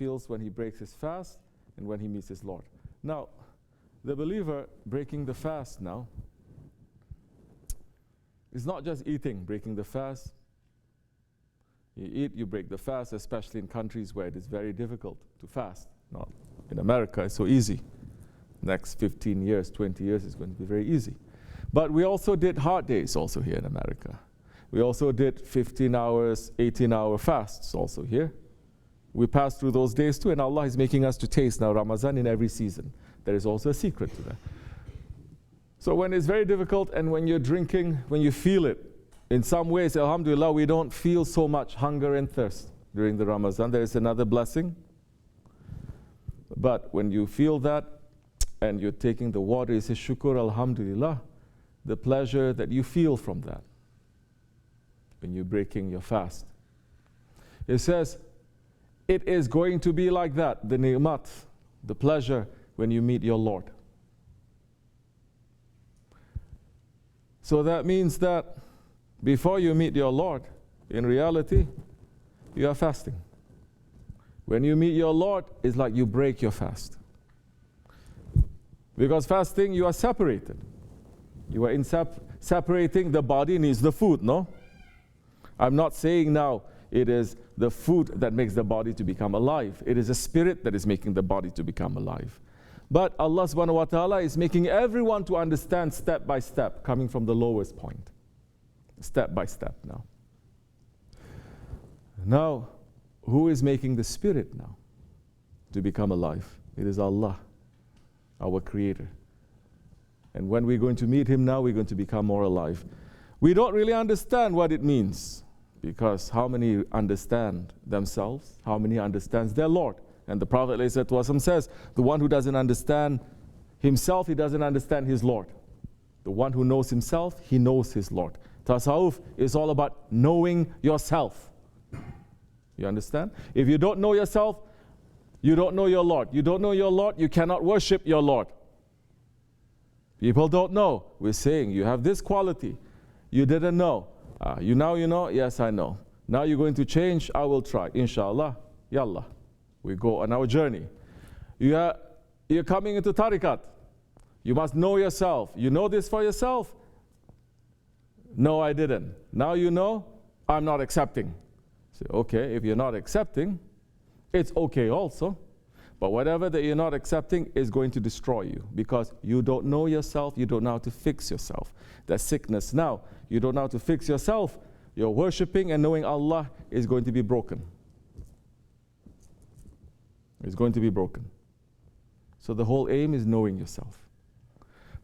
feels when he breaks his fast and when he meets his Lord. Now, the believer breaking the fast now is not just eating, breaking the fast. You eat, you break the fast, especially in countries where it is very difficult to fast. Not in America, it's so easy. Next 15 years, 20 years, it's going to be very easy. But we also did hard days also here in America. We also did 15 hours, 18-hour fasts also here. We passed through those days too, and Allah is making us to taste now Ramadan in every season. There is also a secret to that. So when it's very difficult and when you're drinking, when you feel it, in some ways, alhamdulillah, we don't feel so much hunger and thirst during the Ramadan. There is another blessing. But when you feel that and you're taking the water, you say, shukr, alhamdulillah, the pleasure that you feel from that when you're breaking your fast. It says, it is going to be like that, the ni'mat, the pleasure when you meet your Lord. So that means that before you meet your Lord, in reality, you are fasting. When you meet your Lord, it's like you break your fast. Because fasting, you are separated. You are separating. The body needs the food, no? I'm not saying now it is the food that makes the body to become alive. It is a spirit that is making the body to become alive. But Allah subhanahu wa ta'ala is making everyone to understand step by step, coming from the lowest point. Step by step now. Now, who is making the spirit now to become alive? It is Allah, our Creator. And when we're going to meet Him now, we're going to become more alive. We don't really understand what it means, because how many understand themselves? How many understands their Lord? And the Prophet ﷺ says, the one who doesn't understand himself, he doesn't understand his Lord. The one who knows himself, he knows his Lord. Tasawwuf is all about knowing yourself. You understand? If you don't know yourself, you don't know your Lord. You don't know your Lord, you cannot worship your Lord. People don't know. We're saying you have this quality. You didn't know. You now you know? Yes, I know. Now you're going to change? I will try. Inshallah. Yallah. We go on our journey. You're coming into tariqat. You must know yourself. You know this for yourself? No, I didn't. Now you know, I'm not accepting. Say, okay, if you're not accepting, it's okay also. But whatever that you're not accepting is going to destroy you, because you don't know yourself, you don't know how to fix yourself. That sickness now, you don't know how to fix yourself. Your worshipping and knowing Allah is going to be broken. It's going to be broken. So the whole aim is knowing yourself.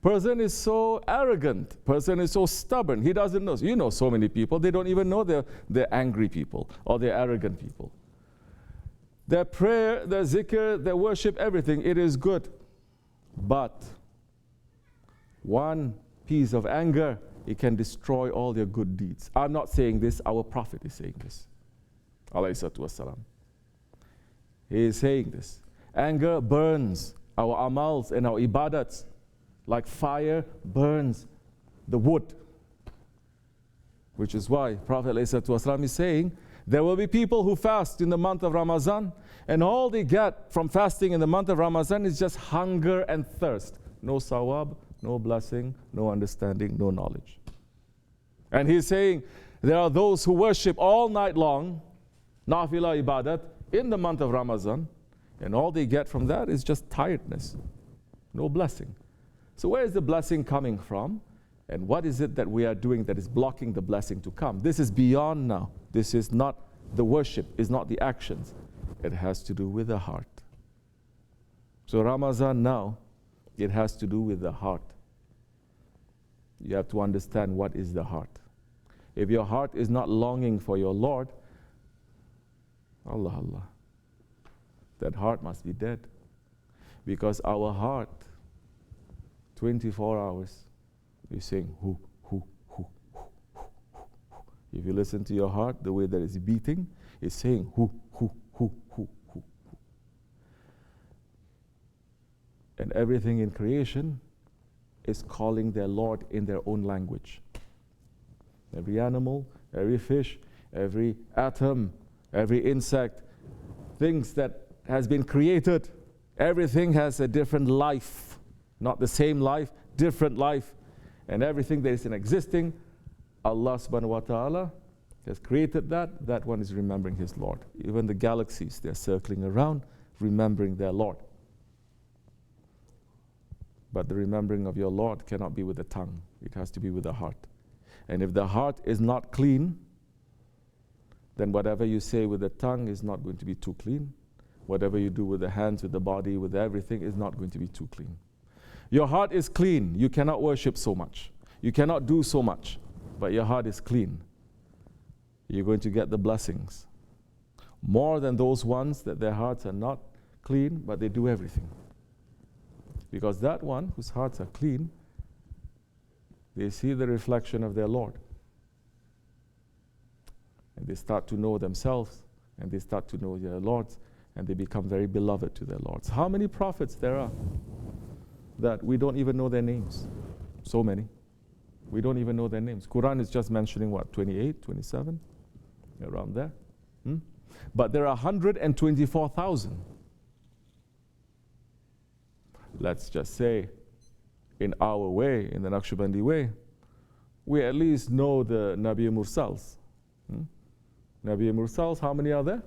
Person is so arrogant. Person is so stubborn. He doesn't know. You know so many people, they don't even know they're angry people or they're arrogant people. Their prayer, their zikr, their worship, everything, it is good. But one piece of anger, it can destroy all their good deeds. I'm not saying this, our Prophet is saying this. Alayhi salatu wassalam. He is saying this. Anger burns our amals and our ibadats like fire burns the wood. Which is why Prophet ﷺ is saying, there will be people who fast in the month of Ramadan, and all they get from fasting in the month of Ramadan is just hunger and thirst. No sawab, no blessing, no understanding, no knowledge. And he's saying, there are those who worship all night long, nafila ibadat, in the month of Ramadan, and all they get from that is just tiredness, no blessing. So where is the blessing coming from? And what is it that we are doing that is blocking the blessing to come? This is beyond now. This is not the worship, is not the actions. It has to do with the heart. So Ramadan now, it has to do with the heart. You have to understand what is the heart. If your heart is not longing for your Lord, Allah, that heart must be dead. Because our heart, 24 hours, is saying, who. If you listen to your heart, the way that it's beating, it's saying, who. And everything in creation is calling their Lord in their own language. Every animal, every fish, every atom, every insect, things that has been created. Everything has a different life. Not the same life, different life. And everything that is in existing, Allah subhanahu wa ta'ala has created that. That one is remembering his Lord. Even the galaxies, they're circling around, remembering their Lord. But the remembering of your Lord cannot be with the tongue. It has to be with the heart. And if the heart is not clean, then whatever you say with the tongue is not going to be too clean. Whatever you do with the hands, with the body, with everything is not going to be too clean. Your heart is clean. You cannot worship so much. You cannot do so much. But your heart is clean. You're going to get the blessings. More than those ones that their hearts are not clean, but they do everything. Because that one whose hearts are clean, they see the reflection of their Lord. And they start to know themselves, and they start to know their Lords, and they become very beloved to their Lords. How many prophets there are that we don't even know their names? So many. We don't even know their names. Quran is just mentioning what, 28, 27? Around there. But there are 124,000. Let's just say, in our way, in the Nakshibendi way, we at least know the Nabi Mursals. Nabi Mursals, how many are there?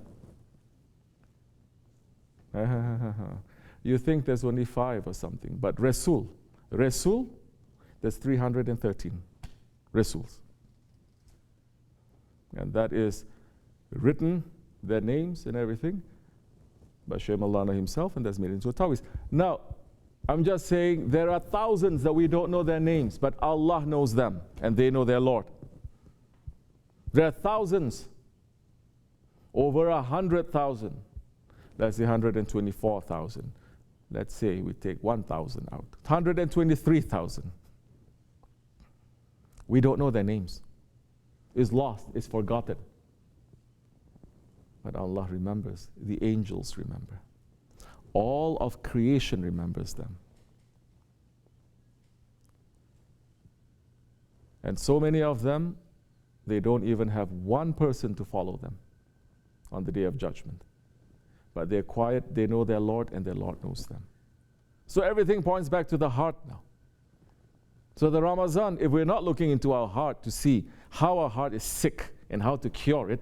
You think there's only 5 or something, but Rasul, there's 313 Rasuls. And that is written, their names and everything, by Shaykh Maulana himself, and that's made into a tawiz. Now, I'm just saying there are thousands that we don't know their names, but Allah knows them, and they know their Lord. There are thousands, over 100,000. Let's say 124,000. Let's say we take 1,000 out. 123,000. We don't know their names. It's lost, it's forgotten. But Allah remembers. The angels remember. All of creation remembers them. And so many of them, they don't even have one person to follow them on the Day of Judgment. But they're quiet, they know their Lord, and their Lord knows them. So everything points back to the heart now. So the Ramadan, if we're not looking into our heart to see how our heart is sick and how to cure it,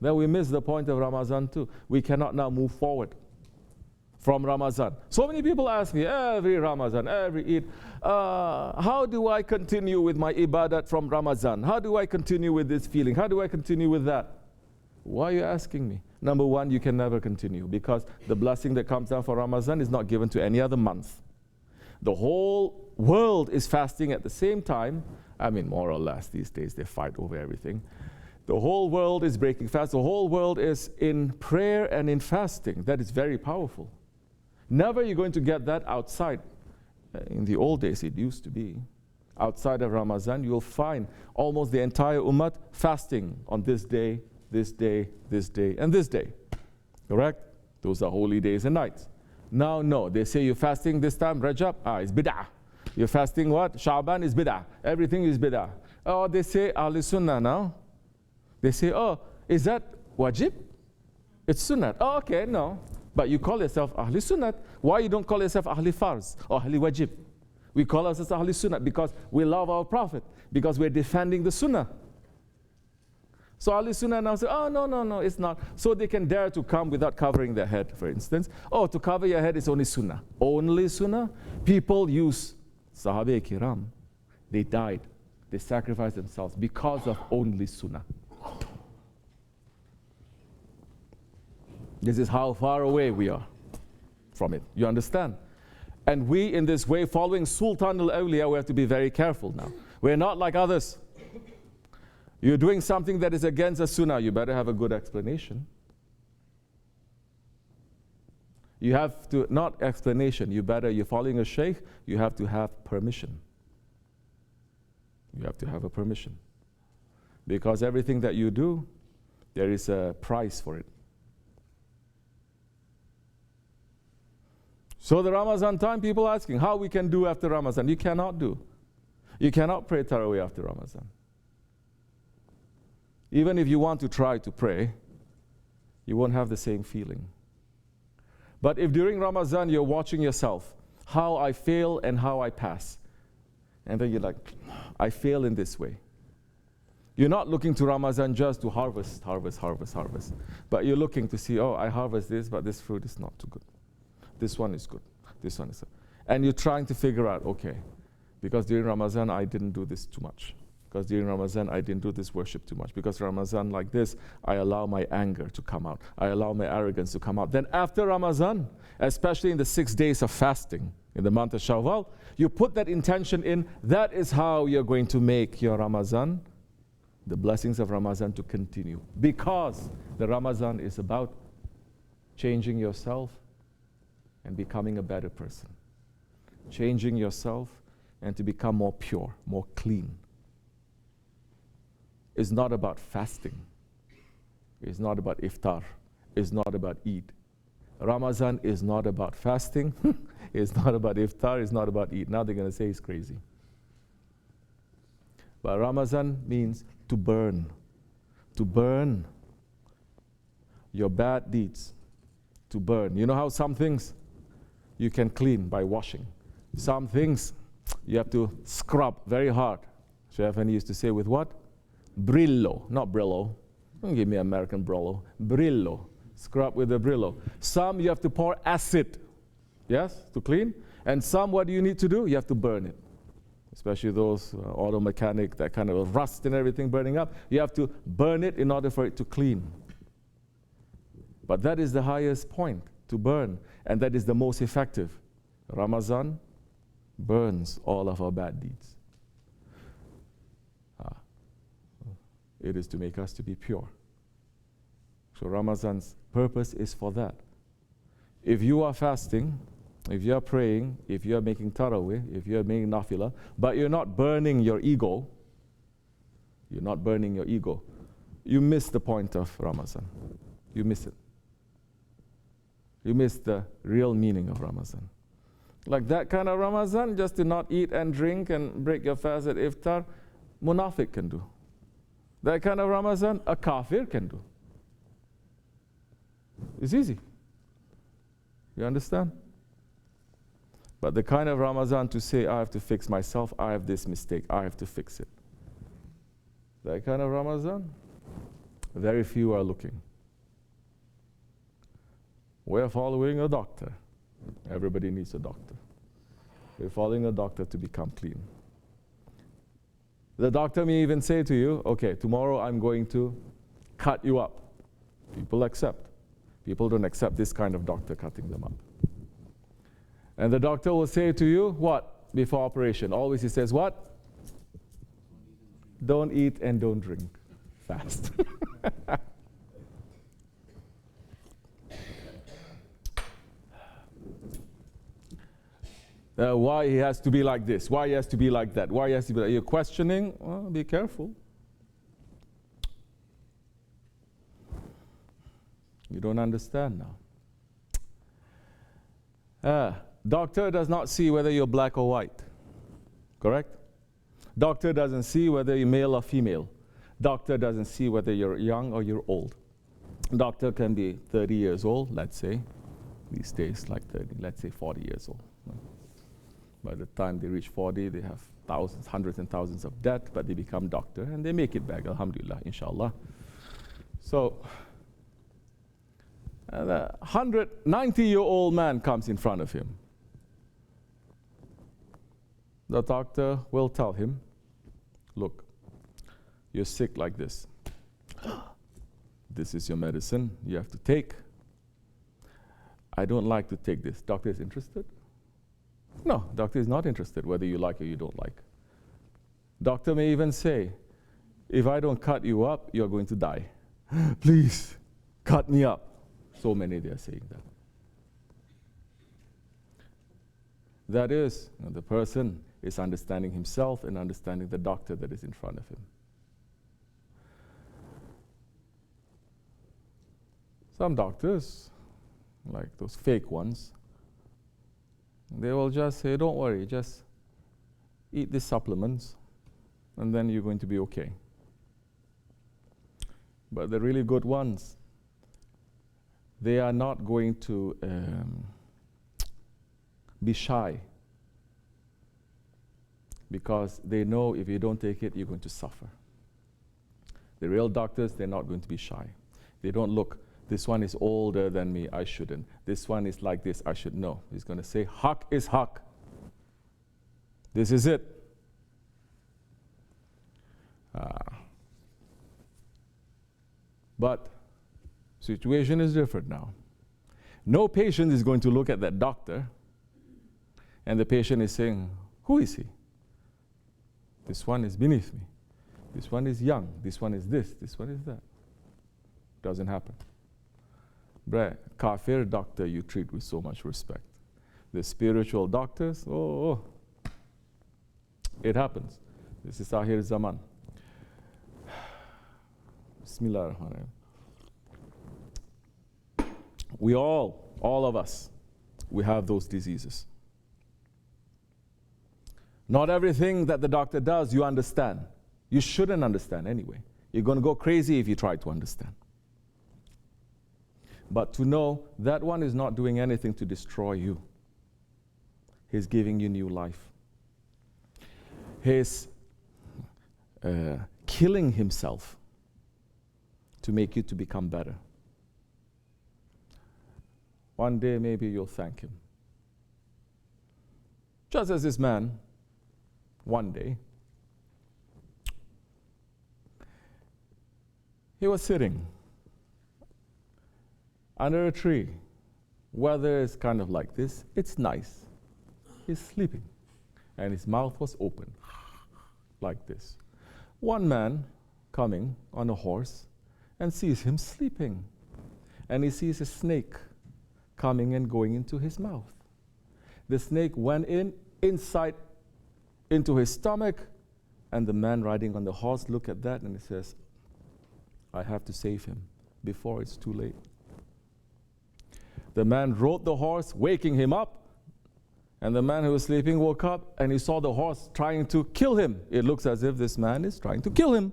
then we miss the point of Ramadan too. We cannot now move forward from Ramadan. So many people ask me every Ramadan, every Eid, how do I continue with my ibadat from Ramadan? How do I continue with this feeling? How do I continue with that? Why are you asking me? Number one, you can never continue because the blessing that comes down for Ramadan is not given to any other month. The whole world is fasting at the same time. I mean, more or less these days they fight over everything. The whole world is breaking fast. The whole world is in prayer and in fasting. That is very powerful. Never you're going to get that outside. In the old days, it used to be. Outside of Ramadan, you'll find almost the entire ummah fasting on this day, this day, this day, and this day. Correct? Those are holy days and nights. Now, no. They say you're fasting this time, Rajab, it's bid'ah. You're fasting what? Sha'ban is bid'ah. Everything is bid'ah. Oh, they say Ahl Sunnah now. They say, oh, is that wajib? It's sunnah. Oh, okay, no. But you call yourself Ahli Sunnah. Why you don't call yourself Ahli Farz or Ahli Wajib? We call ourselves Ahli Sunnah because we love our Prophet, because we're defending the Sunnah. So Ahli Sunnah now say, oh, no, it's not. So they can dare to come without covering their head, for instance. Oh, to cover your head is only Sunnah. Only Sunnah? People use Sahabe-i-Kiram. They died. They sacrificed themselves because of only Sunnah. This is how far away we are from it. You understand? And we, in this way, following Sultan al-Awliya, we have to be very careful now. We're not like others. You're doing something that is against the Sunnah, you better have a good explanation. You have to, not explanation, you're following a Shaykh, you have to have permission. You have to have a permission. Because everything that you do, there is a price for it. So the Ramadan time, people asking how we can do after Ramadan. You cannot do. You cannot pray Taraweeh after Ramadan. Even if you want to try to pray, you won't have the same feeling. But if during Ramadan you're watching yourself, how I fail and how I pass, and then you're like, I fail in this way. You're not looking to Ramadan just to harvest, but you're looking to see, oh, I harvest this, but this fruit is not too good. This one is good. This one is good. And you're trying to figure out, okay, because during Ramadan I didn't do this too much. Because during Ramadan I didn't do this worship too much. Because Ramadan like this, I allow my anger to come out. I allow my arrogance to come out. Then after Ramadan, especially in the 6 days of fasting, in the month of Shawwal, you put that intention in. That is how you're going to make your Ramadan, the blessings of Ramadan, to continue. Because the Ramadan is about changing yourself and becoming a better person. Changing yourself and to become more pure, more clean. It's not about fasting. It's not about iftar. It's not about Eid. Ramadan is not about fasting. It's not about iftar. It's not about Eid. Now they're going to say he's crazy. But Ramadan means to burn. To burn your bad deeds. To burn. You know how some things you can clean by washing. Some things you have to scrub very hard. Shaykh Efendi used to say with what? Brillo, not Brillo. Don't give me American Brillo. Brillo. Scrub with the Brillo. Some you have to pour acid, yes, to clean. And some, what do you need to do? You have to burn it. Especially those auto mechanic, that kind of rust and everything burning up. You have to burn it in order for it to clean. But that is the highest point, to burn. And that is the most effective. Ramadan burns all of our bad deeds. It is to make us to be pure. So Ramadan's purpose is for that. If you are fasting, if you are praying, if you are making tarawih, if you are making nafilah, but you're not burning your ego, you miss the point of Ramadan. You miss it. You miss the real meaning of Ramadan. Like that kind of Ramadan, just to not eat and drink and break your fast at iftar, munafiq can do. That kind of Ramadan, a kafir can do. It's easy. You understand? But the kind of Ramadan to say, I have to fix myself, I have this mistake, I have to fix it. That kind of Ramadan, very few are looking. We're following a doctor. Everybody needs a doctor. We're following a doctor to become clean. The doctor may even say to you, okay, tomorrow I'm going to cut you up. People accept. People don't accept this kind of doctor cutting them up. And the doctor will say to you, what? Before operation. Always he says, what? Don't eat and don't drink. Fast. Why he has to be like this? Why he has to be like that? Why he has to be like that? You're questioning? Well, be careful. You don't understand now. Doctor does not see whether you're black or white. Correct? Doctor doesn't see whether you're male or female. Doctor doesn't see whether you're young or you're old. Doctor can be 30 years old, let's say. These days, like 30, let's say 40 years old. By the time they reach 40, they have thousands, hundreds and thousands of debt, but they become doctor and they make it back, alhamdulillah, inshallah. So, a 190-year-old man comes in front of him. The doctor will tell him, look, you're sick like this. This is your medicine you have to take. I don't like to take this. Doctor is interested? No, doctor is not interested whether you like or you don't like. Doctor may even say, if I don't cut you up, you're going to die. Please, cut me up. So many they are saying that. That is, the person is understanding himself and understanding the doctor that is in front of him. Some doctors, like those fake ones, they will just say, don't worry, just eat these supplements and then you're going to be okay. But the really good ones, they are not going to be shy, because they know if you don't take it, you're going to suffer. The real doctors, they're not going to be shy. They don't look, this one is older than me, I shouldn't. This one is like this, I should know. He's going to say, Haq is Haq. This is it. But situation is different now. No patient is going to look at that doctor and the patient is saying, who is he? This one is beneath me. This one is young. This one is this. This one is that. Doesn't happen. Kafir doctor you treat with so much respect. The spiritual doctors, it happens. This is Ahir Zaman. Bismillah ar-Rahman. We all of us, we have those diseases. Not everything that the doctor does you understand. You shouldn't understand anyway. You're going to go crazy if you try to understand. But to know that one is not doing anything to destroy you. He's giving you new life. He's killing himself to make you to become better. One day maybe you'll thank him. Just as this man, one day, he was sitting under a tree. Weather is kind of like this. It's nice. He's sleeping. And his mouth was open, like this. One man coming on a horse and sees him sleeping. And he sees a snake coming and going into his mouth. The snake went inside into his stomach, and the man riding on the horse looked at that and he says, I have to save him before it's too late. The man rode the horse, waking him up, and the man who was sleeping woke up and he saw the horse trying to kill him. It looks as if this man is trying to kill him.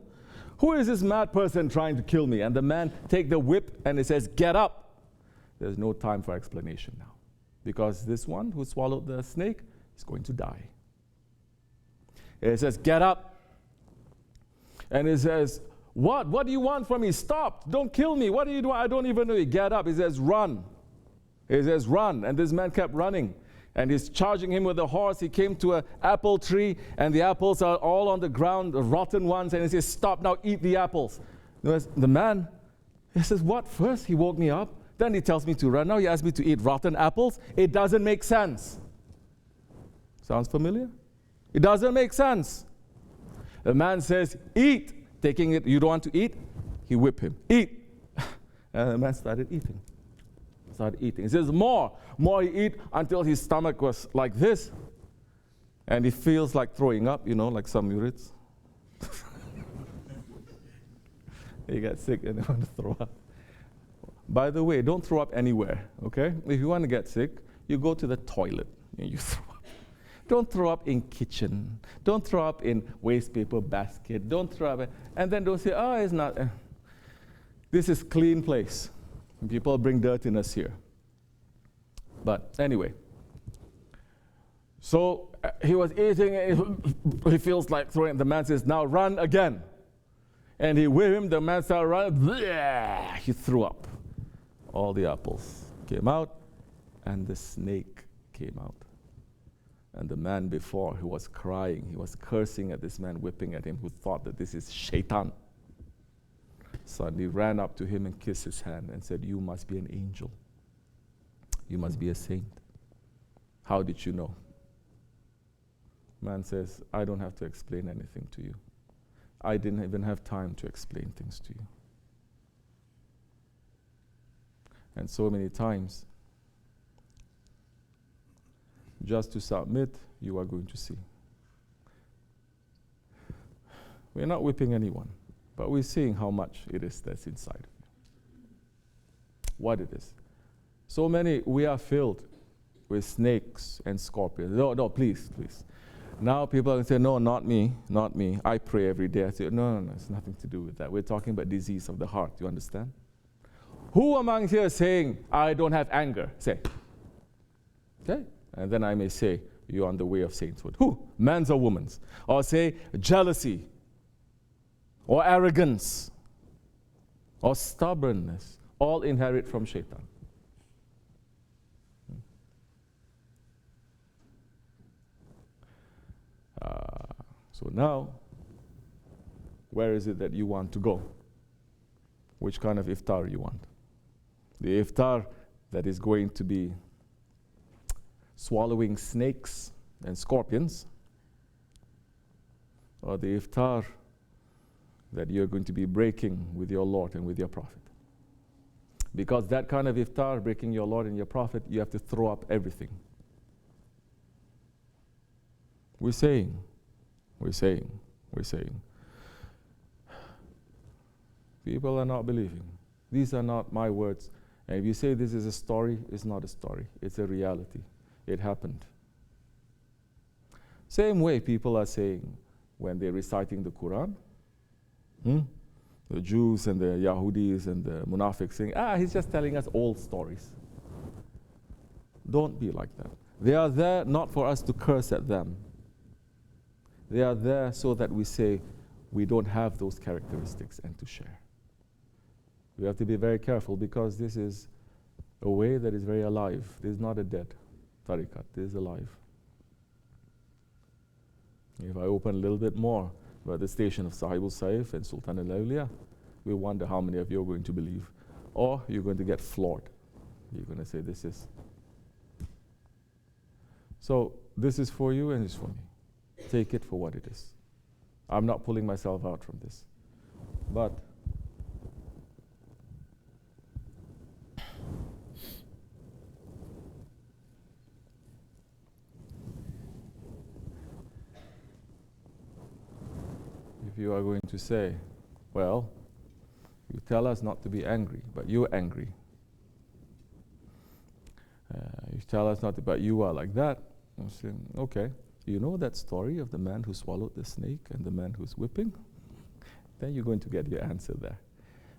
Who is this mad person trying to kill me? And the man take the whip and he says, get up. There's no time for explanation now, because this one who swallowed the snake is going to die. He says, get up. And he says, what? What do you want from me? Stop. Don't kill me. What do you do? I don't even know you. Get up. He says, run. He says, run. And this man kept running. And he's charging him with the horse. He came to an apple tree, and the apples are all on the ground, the rotten ones. And he says, stop now, eat the apples. The man, he says, what? First he woke me up. Then he tells me to run. Now he asks me to eat rotten apples. It doesn't make sense. Sounds familiar? It doesn't make sense. The man says, eat. Taking it, you don't want to eat? He whipped him. Eat. And the man started eating. He says, more. More he eat until his stomach was like this. And he feels like throwing up, like some murids. He got sick and they want to throw up. By the way, don't throw up anywhere, okay? If you want to get sick, you go to the toilet and you throw up. Don't throw up in kitchen. Don't throw up in waste paper basket. Don't throw up, and then don't say, oh, it's not. This is clean place. People bring dirtiness here. But anyway, so he was eating, and he feels like throwing. The man says, now run again. And he whipped him. The man started running. He threw up. All the apples came out, and the snake came out. And the man before, who was crying, he was cursing at this man, whipping at him, who thought that this is shaitan. Suddenly ran up to him and kissed his hand and said, you must be an angel. You must be a saint. How did you know? Man says, I don't have to explain anything to you. I didn't even have time to explain things to you. And so many times, just to submit, you are going to see. We're not whipping anyone, but we're seeing how much it is that's inside of you. What it is. So many, we are filled with snakes and scorpions. No, please. Now people are going to say, no, not me. I pray every day. I say, no, it's nothing to do with that. We're talking about disease of the heart, you understand? Who among here is saying, I don't have anger? Say. Okay? And then I may say, you're on the way of sainthood. Who? Men's or women's? Or say, jealousy, or arrogance, or stubbornness, all inherit from shaitan. So now, where is it that you want to go? Which kind of iftar you want? The iftar that is going to be swallowing snakes and scorpions, or the iftar that you're going to be breaking with your Lord and with your Prophet? Because that kind of iftar, breaking your Lord and your Prophet, you have to throw up everything. We're saying. People are not believing. These are not my words. And if you say this is a story, it's not a story. It's a reality. It happened. Same way people are saying when they're reciting the Quran. The Jews and the Yahudis and the Munafiqs saying, he's just telling us old stories. Don't be like that. They are there not for us to curse at them. They are there so that we say we don't have those characteristics and to share. We have to be very careful because this is a way that is very alive. This is not a dead tariqat. This is alive. If I open a little bit more about the station of SahibulSaif and Sultan al-Awliya, we wonder how many of you are going to believe. Or you're going to get floored. You're going to say this is. So this is for you and it's for me. Take it for what it is. I'm not pulling myself out from this. But if you are going to say, well, you tell us not to be angry, but you're angry. You tell us not to, but you are like that. I'm saying, okay. You know that story of the man who swallowed the snake and the man who's whipping? Then you're going to get your answer there.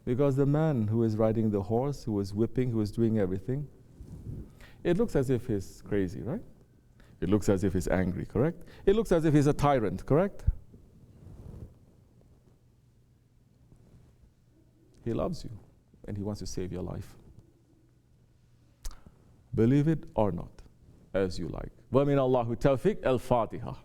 Because the man who is riding the horse, who was whipping, who was doing everything, it looks as if he's crazy, right? It looks as if he's angry, correct? It looks as if he's a tyrant, correct? He loves you and he wants to save your life. Believe it or not, as you like. وَمِنَ اللَّهُ تَوْفِيقْ الْفَاتِحَةِ.